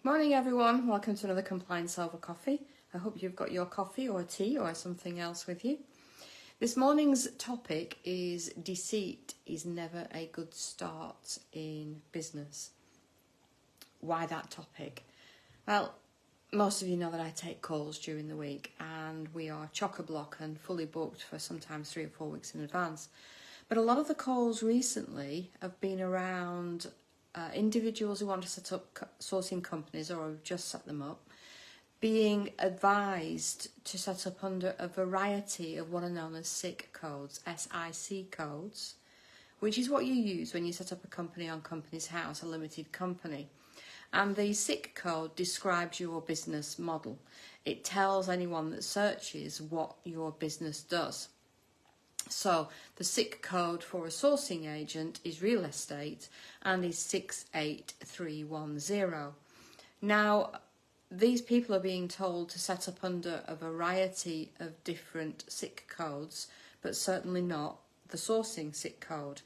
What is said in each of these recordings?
Morning everyone, welcome to another Compliance Over Coffee. I hope you've got your coffee or tea or something else with you. This morning's topic is deceit is never a good start in business. Why that topic? Well, most of you know that I take calls during the week and we are chock-a-block and fully booked for sometimes 3 or 4 weeks in advance. But a lot of the calls recently have been around individuals who want to set up sourcing companies or have just set them up, being advised to set up under a variety of what are known as SIC codes, SIC codes, which is what you use when you set up a company on Companies House, a limited company. And the SIC code describes your business model. It tells anyone that searches what your business does. So the SIC code for a sourcing agent is real estate and is 68310. Now, these people are being told to set up under a variety of different SIC codes, but certainly not the sourcing SIC code.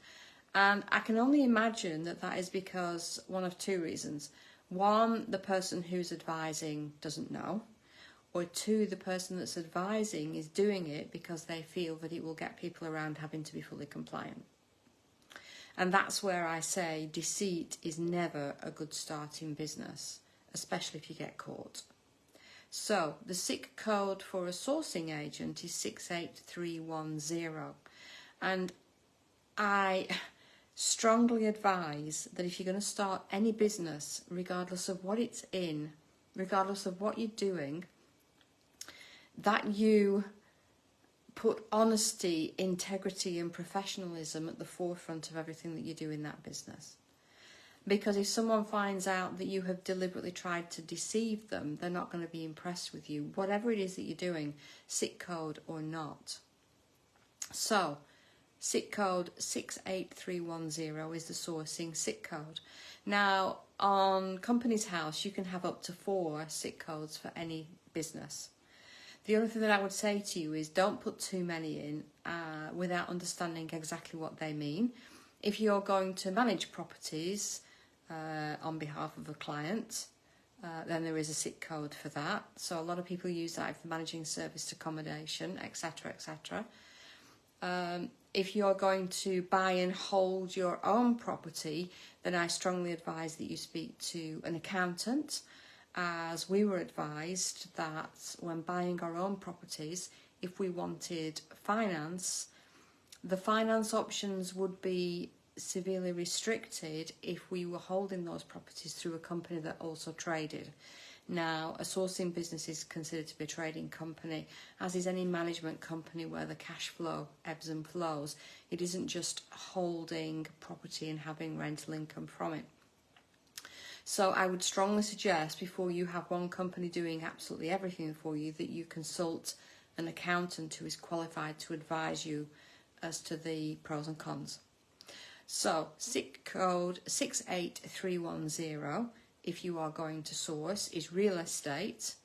And I can only imagine that that is because one of two reasons. One, the person who's advising doesn't know. Or two, the person that's advising is doing it because they feel that it will get people around having to be fully compliant. And that's where I say deceit is never a good start in business, especially if you get caught. So the SIC code for a sourcing agent is 68310. And I strongly advise that if you're going to start any business, regardless of what it's in, regardless of what you're doing, that you put honesty, integrity and professionalism at the forefront of everything that you do in that business. Because if someone finds out that you have deliberately tried to deceive them, they're not going to be impressed with you, whatever it is that you're doing, SIC code or not. So, SIC code 68310 is the sourcing SIC code. Now, on Companies House, you can have up to 4 SIC codes for any business. The only thing that I would say to you is don't put too many in without understanding exactly what they mean. If you're going to manage properties on behalf of a client, then there is a SIC code for that. So a lot of people use that for managing serviced accommodation, etc., etc. If you're going to buy and hold your own property, then I strongly advise that you speak to an accountant, as we were advised that when buying our own properties, if we wanted finance, the finance options would be severely restricted if we were holding those properties through a company that also traded. Now, a sourcing business is considered to be a trading company, as is any management company where the cash flow ebbs and flows. It isn't just holding property and having rental income from it. So I would strongly suggest, before you have one company doing absolutely everything for you, that you consult an accountant who is qualified to advise you as to the pros and cons. So SIC code 68310, if you are going to source, is real estate.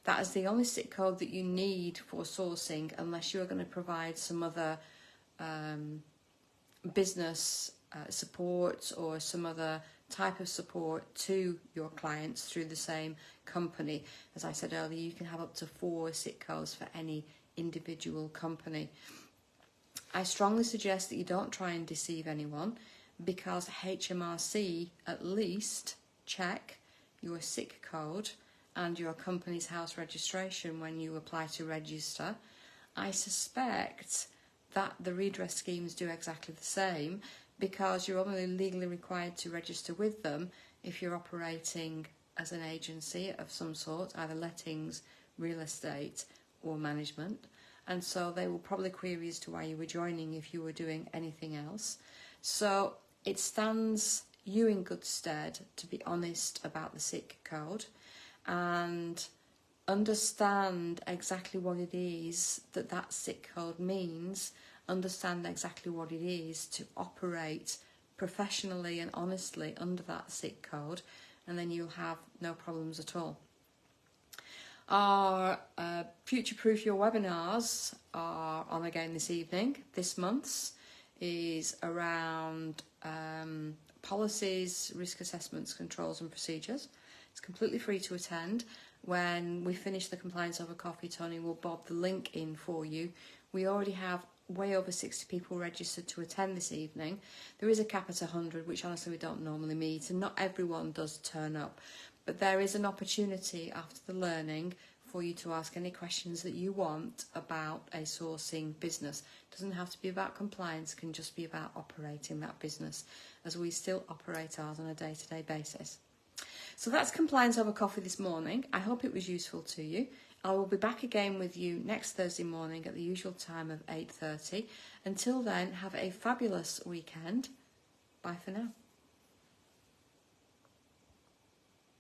That is the only SIC code that you need for sourcing, unless you are going to provide some other business support or some other type of support to your clients through the same company. As I said earlier, you can have up to 4 SIC codes for any individual company. I strongly suggest that you don't try and deceive anyone, because HMRC at least check your SIC code and your Companies House registration when you apply to register. I suspect that the redress schemes do exactly the same, because you're only legally required to register with them if you're operating as an agency of some sort, either lettings, real estate or management. And so they will probably query as to why you were joining if you were doing anything else. So it stands you in good stead to be honest about the SIC code and understand exactly what it is that SIC code means. Understand exactly what it is to operate professionally and honestly under that SIC code, and then you'll have no problems at all. Our Future Proof Your webinars are on again this evening. This month's is around policies, risk assessments, controls and procedures. It's completely free to attend. When we finish the Compliance Over Coffee, Tony will bob the link in for you. We already have way over 60 people registered to attend this evening. There is a cap at 100, which honestly we don't normally meet, and not everyone does turn up. But there is an opportunity after the learning for you to ask any questions that you want about a sourcing business. It doesn't have to be about compliance, it can just be about operating that business, as we still operate ours on a day-to-day basis. So that's Compliance Over Coffee this morning. I hope it was useful to you. I will be back again with you next Thursday morning at the usual time of 8:30. Until then, have a fabulous weekend. Bye for now.